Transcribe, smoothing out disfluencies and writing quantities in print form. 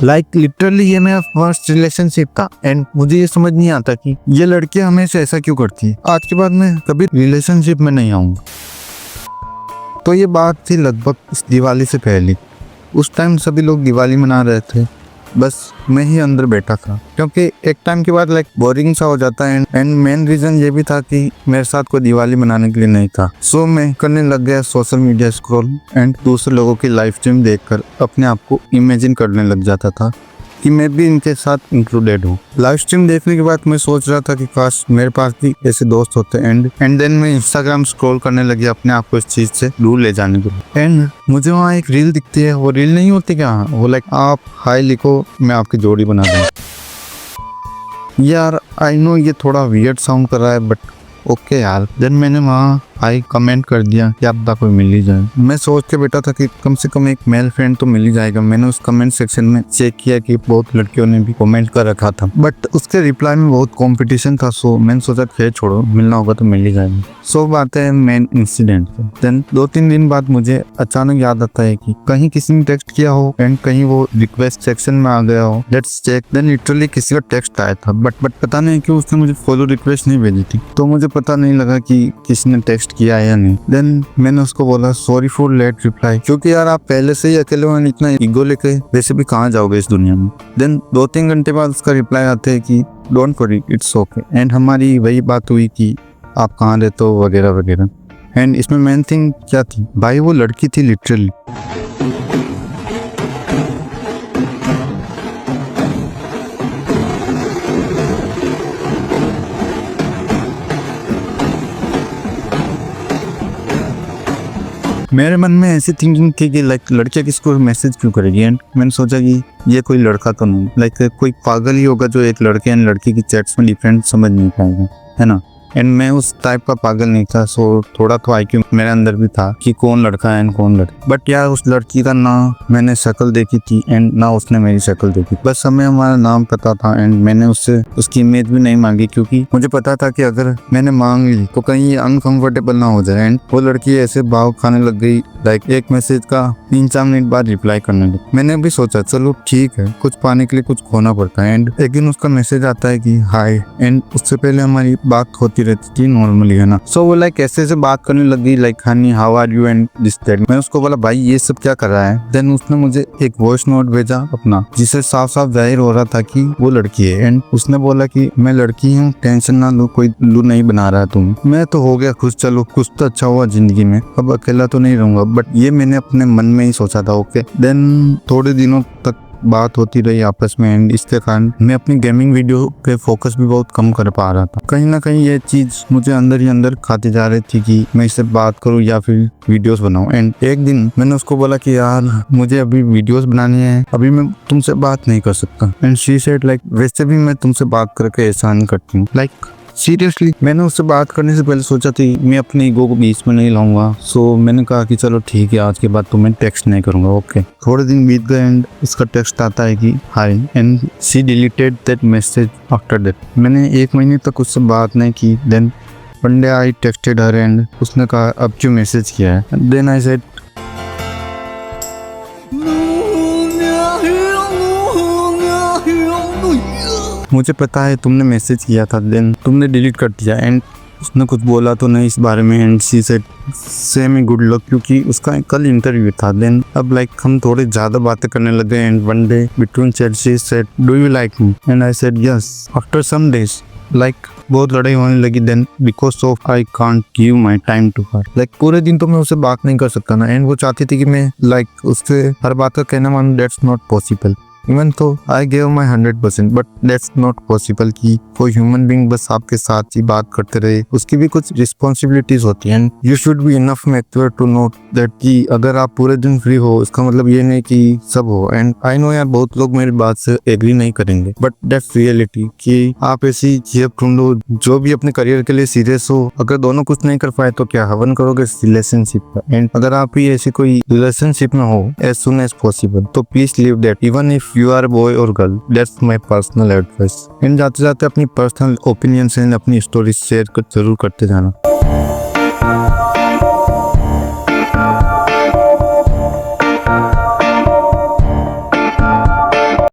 Like literally ये मेरा first relationship था एंड मुझे ये समझ नहीं आता कि ये लड़कियां हमेशा ऐसा क्यों करती है। आज के बाद मैं कभी रिलेशनशिप में नहीं आऊंगा। तो ये बात थी लगभग इस दिवाली से पहले। उस टाइम सभी लोग दिवाली मना रहे थे, बस मैं ही अंदर बैठा था, क्योंकि एक टाइम के बाद लाइक बोरिंग सा हो जाता है एंड मेन रीजन ये भी था कि मेरे साथ कोई दिवाली मनाने के लिए नहीं था। सो मैं करने लग गया सोशल मीडिया स्क्रॉल एंड दूसरे लोगों की लाइव स्ट्रीम देखकर अपने आप को इमेजिन करने लग जाता था कि मैं भी इनके साथ इंक्लूडेड हूँ। लाइव स्ट्रीम देखने के बाद मैं सोच रहा था कि काश मेरे पास भी ऐसे दोस्त होते एंड देन मैं इंस्टाग्राम स्क्रॉल करने लगी अपने आप को इस चीज से दूर ले जाने के लिए। एंड मुझे वहाँ एक रील दिखती है। वो रील नहीं होती क्या, वो लाइक आप हाय लिखो मैं आपकी जोड़ी बना दूँ। यार आई नो ये थोड़ा वियर्ड साउंड कर रहा है बट ओके यार। देन मैंने वहाँ हाई कमेंट कर दिया कि अब तक कोई मिल ही जाए। मैं सोच के बैठा था कि कम से कम एक मेल फ्रेंड तो मिल ही जाएगा। मैंने उस कमेंट सेक्शन में चेक किया कि बहुत लड़कियों ने भी कमेंट कर रखा था, बट उसके रिप्लाई में बहुत कंपटीशन था। सो मैंने सोचा खैर छोड़ो, मिलना होगा तो मिल ही जाएगा। सो बात है मेन इंसिडेंट। देन 2-3 दिन बाद मुझे अचानक याद आता है कि कहीं किसी ने टेक्स्ट किया हो एंड कहीं वो रिक्वेस्ट सेक्शन में आ गया हो। Let's check. देन लिटरली किसी का टेक्स्ट आया था, बट पता नहीं क्यों उसने मुझे फॉलो रिक्वेस्ट नहीं भेजी थी, तो मुझे पता नहीं लगा कि किसने टेक्स्ट किया या नहीं। देन मैंने उसको बोला सॉरी फॉर लेट रिप्लाई, क्योंकि यार आप पहले से ही अकेले हो, इतना ईगो लेके वैसे भी कहाँ जाओगे इस दुनिया में। देन 2-3 घंटे बाद उसका रिप्लाई आते है कि don't worry it's okay. And हमारी वही बात हुई कि आप कहाँ रहते हो वगैरह वगैरह। एंड इसमें मेन थिंग क्या थी भाई, वो लड़की थी लिटरली। मेरे मन में ऐसी थिंकिंग थी कि लाइक लड़कियां किसको मैसेज क्यों करेगी। एंड मैंने सोचा कि ये कोई लड़का तो नहीं, लाइक कोई पागल ही होगा जो एक लड़के एंड लड़की की चैट्स में डिफरेंस समझ नहीं पाएगा, है ना। एंड मैं उस टाइप का पागल नहीं था। सो थोड़ा तो आईक्यू मेरे अंदर भी था कि कौन लड़का है एंड कौन लड़की। बट यार उस लड़की का ना मैंने शक्ल देखी थी एंड ना उसने मेरी शक्ल देखी। बस हमें हमारा नाम पता था एंड मैंने उससे उसकी इमेज भी नहीं मांगी, क्योंकि मुझे पता था कि अगर मैंने मांग ली तो कहीं ये अनकंफर्टेबल ना हो जाए। एंड वो लड़की ऐसे भाव खाने लग गई, लाइक एक मैसेज का 3-4 मिनट बाद रिप्लाई करने लगी। मैंने भी सोचा चलो ठीक है, कुछ पाने के लिए कुछ खोना पड़ता है। एंड एक दिन उसका मैसेज आता है कि हाय। एंड उससे पहले हमारी बात होती रहती थी नॉर्मली, है ना। सो वो लाइक ऐसे बात करने लगी, like honey how are you and this that. मैं उसको बोला भाई ये सब क्या कर रहा है। देन उसने मुझे एक वॉइस नोट भेजा अपना, जिसे साफ साफ जाहिर हो रहा था कि वो लड़की है। एंड उसने बोला कि मैं लड़की हूँ, टेंशन ना लो, कोई उल्लू नहीं बना रहा है तुम। मैं तो हो गया खुश, चलो कुछ तो अच्छा हुआ जिंदगी में, अब अकेला तो नहीं रहूंगा। बट ये मैंने अपने मन में ही सोचा था। ओके। देन थोड़े दिनों तक बात होती रही आपस में एंड इसके कारण मैं अपनी गेमिंग वीडियो पे फोकस भी बहुत कम कर पा रहा था। कहीं ना कहीं ये चीज मुझे अंदर ही अंदर खाती जा रही थी कि मैं इससे बात करूं या फिर वीडियोस बनाऊं। एंड एक दिन मैंने उसको बोला कि यार मुझे अभी वीडियोस बनानी है, अभी मैं तुमसे बात नहीं कर सकता। एंड शी सेड लाइक वैसे भी मैं तुमसे बात करके एहसान करती हूँ। लाइक सीरियसली मैंने उससे बात करने से पहले सोचा थी मैं अपने ईगो को बीच में नहीं लाऊंगा। सो मैंने कहा कि चलो ठीक है, आज के बाद तो मैं टेक्स्ट नहीं करूंगा। ओके। थोड़े दिन बीत गए एंड उसका टेक्स्ट आता है कि hi and she deleted that message after that. मैंने 1 महीने तक उससे बात नहीं की। Then one day I texted her and उसने कहा अब क्यों मैसेज किया है। देन आई सेड मुझे पता है तुमने मैसेज किया था, देन तुमने डिलीट कर दिया। एंड उसने कुछ बोला तो नहीं इस बारे में। And she said semi good luck, क्योंकि उसका कल इंटरव्यू था। देन अब लाइक हम थोड़े ज्यादा बातें करने लगे। And one day between chat she said do you like me and I said yes. After some days like बहुत लड़ाई होने लगी। Then because of I can't give my time to her. Like पूरे दिन तो मैं उससे बात नहीं कर सकता ना। एंड वो चाहती थी कि मैं लाइक उससे हर बात का कहना मानूं। That's not possible. इवन तो I gave my 100%, but that's not possible कि कोई ह्यूमन बीइंग बस आपके साथ ही बात करते रहे। उसकी भी कुछ रिस्पॉन्सिबिलिटीज होती हैं। You should be enough mature to know that कि अगर आप पूरे दिन फ्री हो इसका मतलब ये नहीं कि सब हो। एंड आई नो यार बहुत लोग मेरी बात से एग्री नहीं करेंगे, बट दैट्स रियलिटी कि आप ऐसी चीज ढूंढो जो भी अपने करियर के लिए सीरियस हो। अगर दोनों कुछ नहीं कर पाए तो क्या हवन करोगे रिलेशनशिप का। एंड अगर आप भी ऐसी कोई रिलेशनशिप में हो एज सुन एज पॉसिबल तो please leave that, even if you are boy और girl. That's my personal advice. And जाते जाते अपनी पर्सनल ओपिनियन से अपनी स्टोरी शेयर जरूर करते जाना।